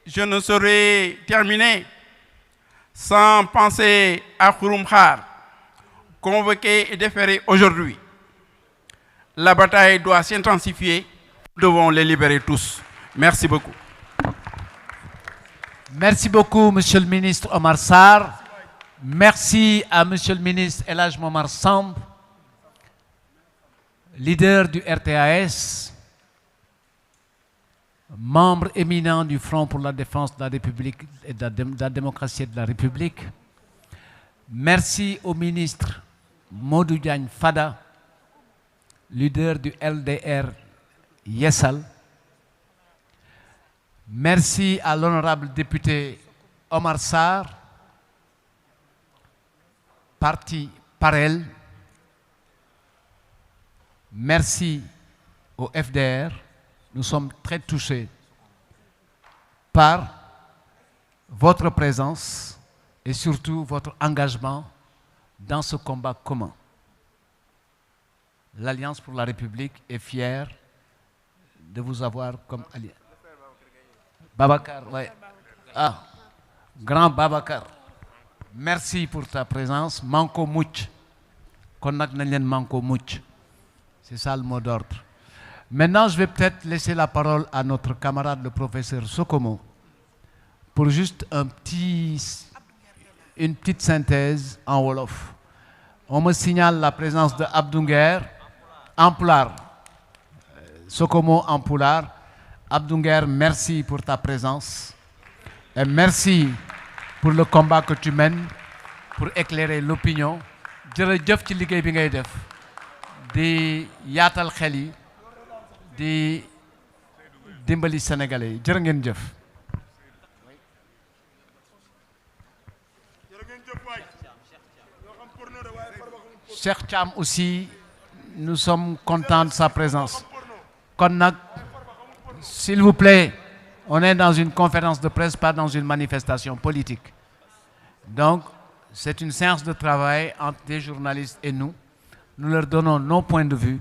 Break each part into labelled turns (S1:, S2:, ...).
S1: je ne saurais terminer sans penser à Khouroum Khar, convoqué et déféré aujourd'hui. La bataille doit s'intensifier. Nous devons les libérer tous. Merci beaucoup.
S2: Merci beaucoup, Monsieur le ministre Omar Sarr. Merci à Monsieur le ministre El Hadj Momar Samb, leader du RTAS, membre éminent du Front pour la défense de la République et de la démocratie et de la République. Merci au ministre Modou Diagne Fada, leader du LDR Yessal. Merci à l'honorable député Omar Sarr, parti Parel. Merci au FDR. Nous sommes très touchés par votre présence et surtout votre engagement dans ce combat commun. L'Alliance pour la République est fière de vous avoir comme allié. Babacar, oui. Ah, grand Babacar. Merci pour ta présence. Manko Mouch. Konak Nanyen Manko Mouch. C'est ça le mot d'ordre. Maintenant, je vais peut-être laisser la parole à notre camarade, le professeur Sokomo, pour juste une petite synthèse en Wolof. On me signale la présence de Abdounger en Pulaar. Sokomo en Pulaar. Abdounger, merci pour ta présence. Et merci pour le combat que tu mènes pour éclairer l'opinion. Jërëjëf ci liggéey bi ngay def di yaatal xel yi di dimbali sénégalais yi jërë ngeen jëf. Cheikh Thiam aussi, nous sommes contents de sa présence. Kon nag, s'il vous plaît, on est dans une conférence de presse, pas dans une manifestation politique. Donc, c'est une séance de travail entre des journalistes et nous. Nous leur donnons nos points de vue.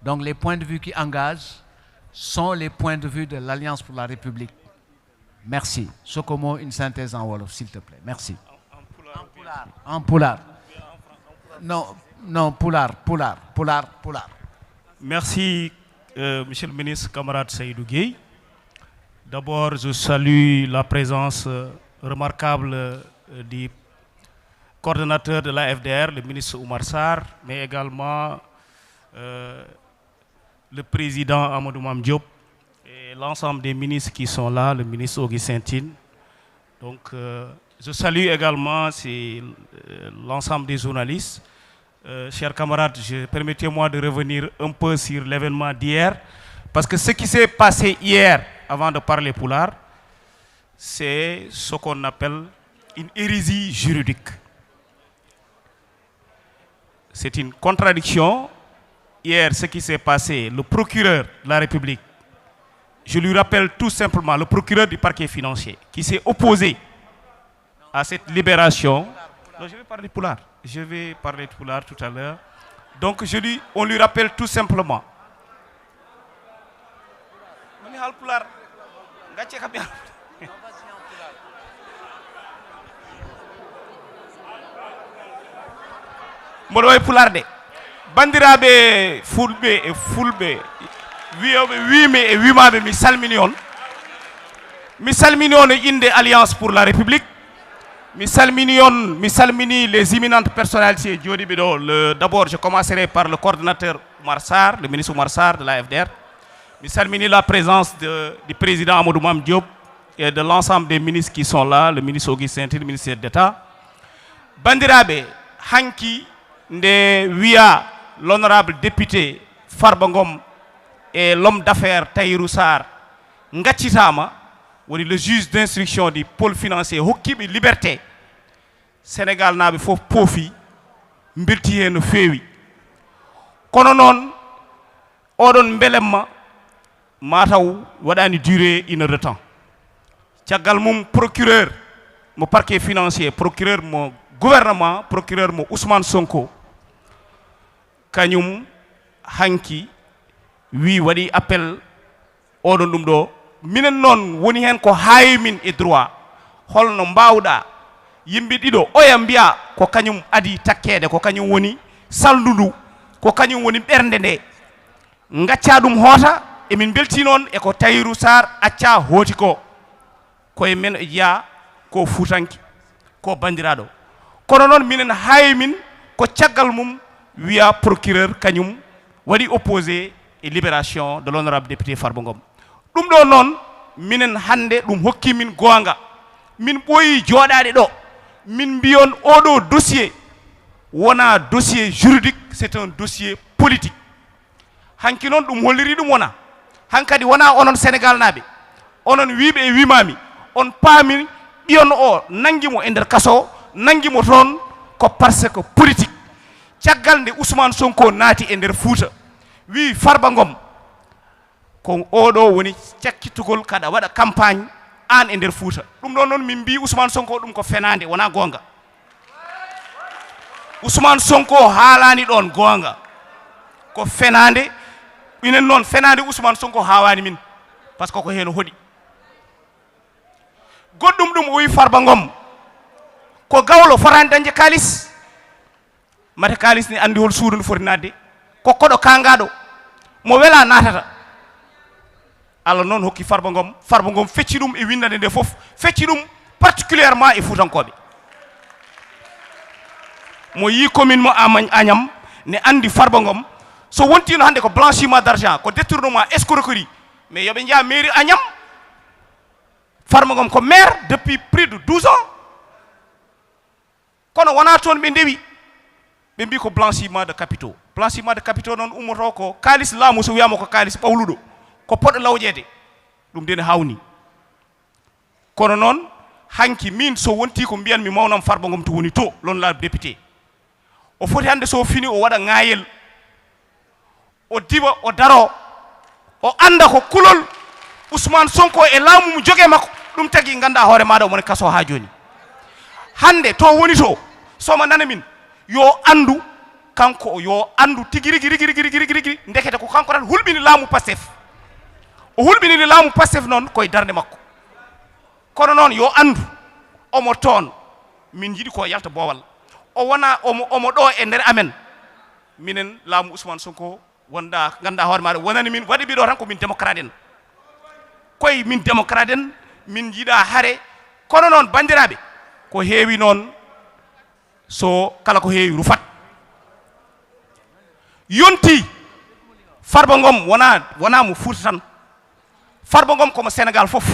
S2: Donc, les points de vue qui engagent sont les points de vue de l'Alliance pour la République. Merci. Sokomo, une synthèse en Wolof, s'il te plaît. Merci. En Pulaar. Non, Pulaar.
S3: Merci, Monsieur le ministre, camarade Seydou Gueye. D'abord, je salue la présence remarquable du coordonnateur de la FDR, le ministre Oumar Sarr, mais également le président Amadou Mame Diop et l'ensemble des ministres qui sont là, le ministre Augustin Tine. Donc, je salue également l'ensemble des journalistes. Chers camarades, permettez-moi de revenir un peu sur l'événement d'hier, parce que ce qui s'est passé hier, avant de parler Pulaar, c'est ce qu'on appelle une hérésie juridique. C'est une contradiction. Hier, ce qui s'est passé, le procureur de la République, je lui rappelle tout simplement, le procureur du parquet financier, qui s'est opposé à cette libération. Non, je vais parler Pulaar. Je vais parler de Pulaar tout à l'heure. Donc, on lui rappelle tout simplement. Mboɗo Pulaar de bandiraɓe fulɓe e fulɓe wiime e wimaɓe mi salmini on e inde Alliance pour la République. Mi salmini les imminentes personnalités jooɗiɓe ɗo. D'abord, je commencerai par le coordonnateur Oumar Sarr, le ministre Oumar Sarr de la FDR. Mi salmini la présence du président Amadou Mame Diop et de l'ensemble des ministres qui sont là, le ministre Augustin Tine, le ministre d'État. Bandiraɓe, hanki nde wiya l'honorable député Farba Ngom et l'homme d'affaires Tahirou Sarr ngaccitama, woni le juge d'instruction du pôle financier hokkiɓe liberté, Sénégal naaɓe fof poofi mbirti hen no feewi. Kono noon oɗon belemma mataw waɗani duré 1 heure de temps. Caggal mum procureur mo parquet financier, procureur mo gouvernement, procureur mo Ousmane Sonko, kañum hanki wi waɗi appel oɗon ɗum ɗo minen noon woni hen ko haawi min e droit holno mbawɗa yimɓe ɗiɗo oya mbiya ko kañum adi takkede ko kañum woni saldudu ko kañum woni ɓernde nde gacca ɗum hoota emin belti noon eko Tahirou Sarr acca hooti ko koye men e jeeya ko fuutanki ko bandiraɗo kono noon minen haawi min ko caggal mum wiya procureur kañum waɗi opposé e libération de l'honorable député Farba Ngom ɗum ɗo noon minen hande ɗum hokki min goonga min ɓooyi jooɗaade ɗo min mbiyon oɗo dossier wona dossier juridique c'est un dossier politique hanki noon ɗum holliri ɗum wona hankadi wona onon Sénégal naaɓe onon wiiɓe e wimami on paami ɓiyon o nangimo e nder kaso nangimo toon ko par ce que politique caggal nde Ousmane Sonko naati e nder Fouta wi Farba Ngom ko oɗo woni cakkitugol kada waɗa campagne an e nder Fouta ɗum ɗon noon min mbi Ousmane Sonko ɗum ko fenande wona gonga Ousmane Sonko haalani ɗon gonga ko fenande inen noon fenande Ousmane Sonko hawani min par ce que ko hen hoɗi goɗɗum ɗum o wi Farba Ngom ko gawlo fotani dañde kalis mate kalis ni andi hol suudu ndu foti nadde ko koɗo kangaɗo mo wela natata Allah noon hokki Farba Ngom fecci ɗum e windande nde fof fecci ɗum particulièrement e Fuutankoɓe mo yi commune mo Agnam ne andi Farba Ngom so wontino hande ko blanchiment d'argent ko détournement escroquerie mais yoɓe jaa mairie Agnam Farba Ngom ko maire depuis plus de 12 ans kono wona toon ɓe ndewi ɓe mbi ko blanchiment de capitaux noon ummoto ko kalis laamu so wiyama ko kalis ɓawluɗo ko poɗɗo lawƴede ɗum dene hawni kono noon hanki min so wonti ko mbiyanmi mawnam Farba Ngom to woni to l'honorable député o foti hande so fini o waɗa ŋayel o diwa o daro o anda ko kulol Ousmane Sonko e laamu mu jogue makko ɗum tagui ganda hoore maɗa omone kaso ha joni hande to woni to soma nana min yo andu kanko yo andu tigi rigi ndekete ko kanko tan hulɓini laamu Pastef o hulɓinini laamu Pastef noon koye darde makko kono noon yo andu omo toon min jiiɗi ko yalta boowal o wona omo ɗo e nder amen minen laamu Ousmane Sonko wonda ganda hoore maɗa wonani min waɗi ɓiɗo tan ko min démocrate en koye min démocrate en min jiiɗa haare kono noon bandiraɓe ko heewi noon so kala ko heewi rufat yonti Farba Ngom wona mo Fouta tan Farba Ngom komo Sénégal fof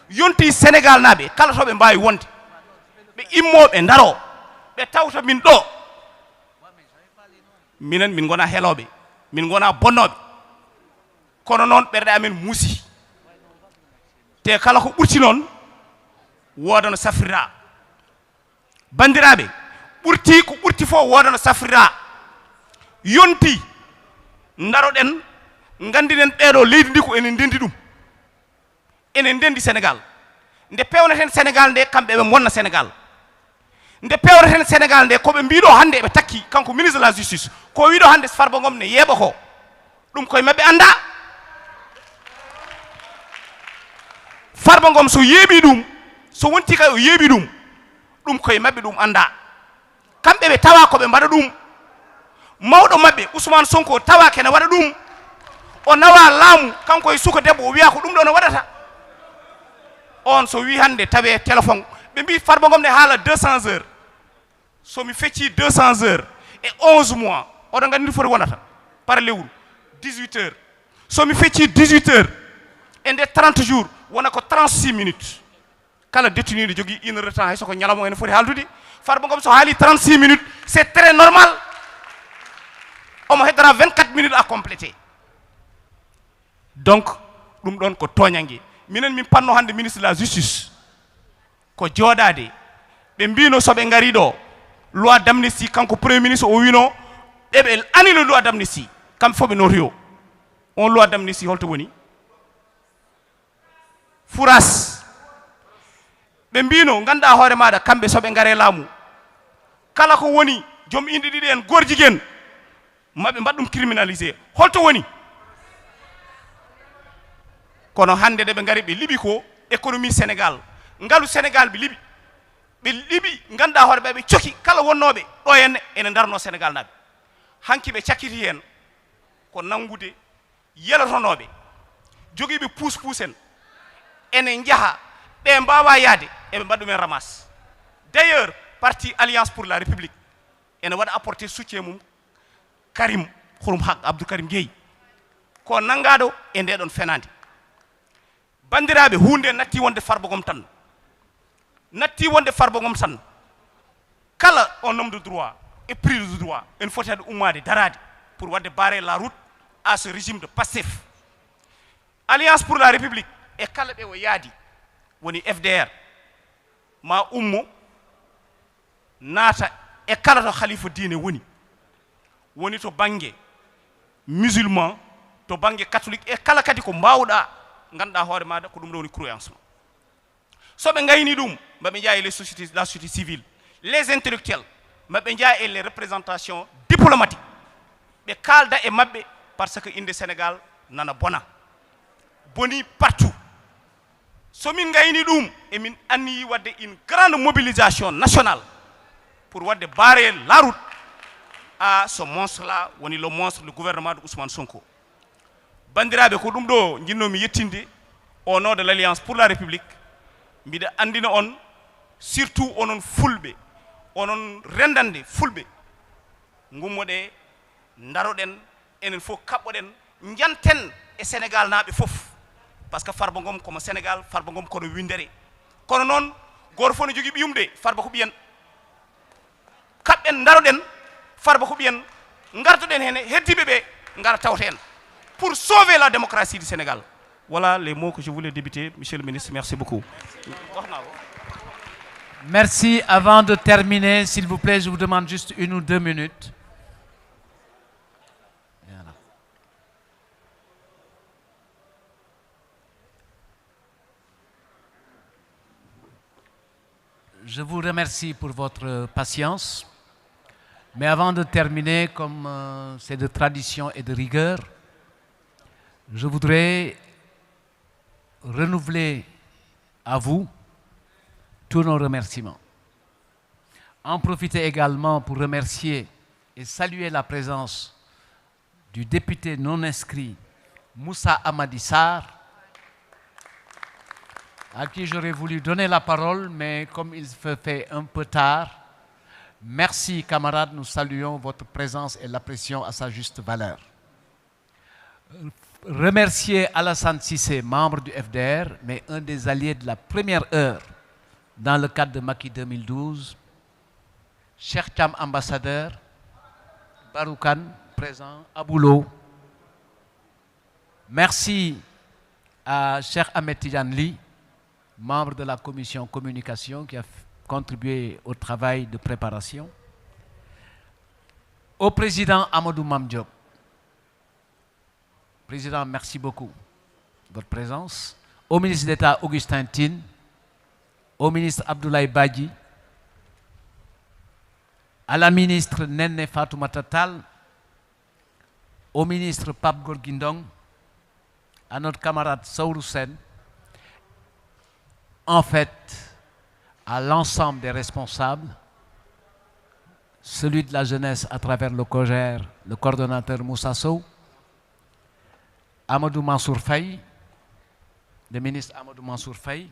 S3: yonti Sénégal naɓe kala to ɓe mbawi wonde ɓe immoɓe daro ɓe tawta min ɗo minen min gona heeloɓe min gona bonnoɓe kono noon ɓerɗe amen muusi te kala ko ɓurti noon wooda no safrira bandiraɓe ɓurti ko ɓurti fof wooda no safrira yonti daroɗen gandinen ɓeeɗo leydi ndi ko enen ndendi ɗum enen ndendi Sénégal nde pewneten Sénégal nde kamɓe ɓe bonna Sénégal nde pewreten Sénégal nde koɓe mbiɗo hande ɓe takki kanko ministre de la justice ko wiɗo hande Farba Ngom ne yeeɓa ko ɗum koye mabɓe anda Farba Ngom so yeeɓi ɗum so wonti kay o yeeɓi ɗum koye mabɓe ɗum anda kamɓe ɓe tawa koɓe mbaɗa ɗum mawɗo mabɓe Ousmane Sonko tawa kene waɗa ɗum o nawa laamu kanko e suka debbo o wiya ko ɗum ɗo no waɗata on so wi hande tawe téléphone ɓe mbi Farba Ngom ne haala 200 heures somi fecci 200 heures et 11 mois oɗon gandi foti wonata par lewru 18 heures somi fecci 18 heures e nde 30 jours wona ko 36 minutes kala détenu ne jogui 1 heure de temps hay soko ñalamo ene foti haaldude Farba Ngom so haali 36 minutes c'est très normal omo heddana 24 minutes à compléter donc ɗum ɗon ko toñangue minen min panno hande ministre de la justice ko jooɗade ɓe mbino soɓe ngari ɗo loi d'amnistie kanko premier ministre o wino ɓeɓe anino loi d'amnistie kamɓe fof ɓe notoyo on loi d'amnistie holto woni furas ɓe mbino ganda hoore maɗa kamɓe soɓe ngare laamu kala ko woni joom inde ɗiɗi en gorjiguen maɓe mbaɗ ɗum criminalisé holto woni kono hande de ɓe ngari ɓe liɓi ko économie sénégal ngalu sénégal ɓe liɓi ɓe liɓi ganduɗa hoore ɓe ɓe coki kala wonnoɓe ɗo henne ene darno sénégal naɓe hanki ɓe cakkiti hen ko nangude yelotonoɓe joguiɓe puus en ene jaaha ɓe mbawa yaade eɓe mbaɗ ɗumen ramas d'ailleurs parti alliance pour la république ene waɗa apporté soutien mum karim hurum haq abdou karim gueyi ko nangaɗo e ndeɗon fenade bandiraɓe hunde natti wonde farbogom tan kala on homme de droit et pris de droit en fotade ummade darade pour wadde barrer la route à ce régime de Pastef alliance pour la république e kala ɓe o yaadi woni FDR ma ummo naata e kala to khalifa diine woni to bange musulman to bange catholique e kala kadi ko mbawɗa ganduɗa hoore maɗa ko ɗum ɗo woni croyance ma so ɓe gayni ɗum maɓe jaa la société civile les intellectuels maɓe jaa les représentations diplomatiques ɓe kalda e maɓɓe par ce que inde sénégal nana boni partout somin gayni ɗum emin anniyi wadde une grande mobilisation nationale pour wadde barrer la route à ce monstre là woni le monstre le gouvernement de Ousmane Sonko bandiraɓe ko ɗum ɗo jinnomi yettinde au nom de l'alliance pour la république mbiɗa andina on surtout onon fulɓe onon rendande fulɓe gummoɗe daroɗen enen fof kaɓɓoɗen janten e sénégal naɓe fof par ce que Farba Ngom komo sénégal Farba Ngom kono windere kono noon goto fof ne jogui ɓiyumde Farba ko ɓiyen kaɓɓen daroɗen Farba ko ɓiyen gartoɗen hen heddiɓe ɓe gara tawta en pour sauver la démocratie du Sénégal. Voilà les mots que je voulais débuter, monsieur le ministre. Merci beaucoup.
S2: Merci. Avant de terminer, s'il vous plaît, je vous demande juste 1 ou 2 minutes. Voilà. Je vous remercie pour votre patience. Mais avant de terminer, comme c'est de tradition et de rigueur, je voudrais renouveler à vous tous nos remerciements. En profiter également pour remercier et saluer la présence du député non inscrit Moussa Amadi Sarr, à qui j'aurais voulu donner la parole, mais comme il se fait un peu tard, merci camarades, nous saluons votre présence et l'apprécions à sa juste valeur. Remercier Alassane Cissé, membre du FDR, mais un des alliés de la première heure dans le cadre de Macky 2012. Cheikh Thiam, ambassadeur. Baroukan, présent. Aboulo. Merci à Cheikh Ahmed Tidiane Ly, membre de la commission communication qui a contribué au travail de préparation. Au président Amadou Mame Diop. Président, merci beaucoup de votre présence. Au ministre d'État Augustin Tine, au ministre Abdoulaye Badji, à la ministre Néné Fatoumata Tall, au ministre Pape Gorgui Ndong, à notre camarade Saourou Sène, en fait, à l'ensemble des responsables, celui de la jeunesse à travers le COJER, le coordonnateur Moussa Sow, Amadou Mansour Faye, le ministre Amadou Mansour Faye,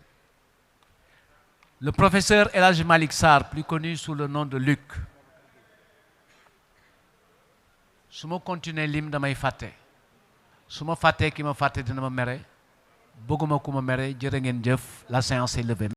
S2: le professeur El Hadji Malick Sarr, plus connu sous le nom de Luc. su ma continuer lim damay fàtte su ma fàttee ki ma fàtte dina ma mere bëgguma ku ma mere jërë ngeen jëf la séance est levée.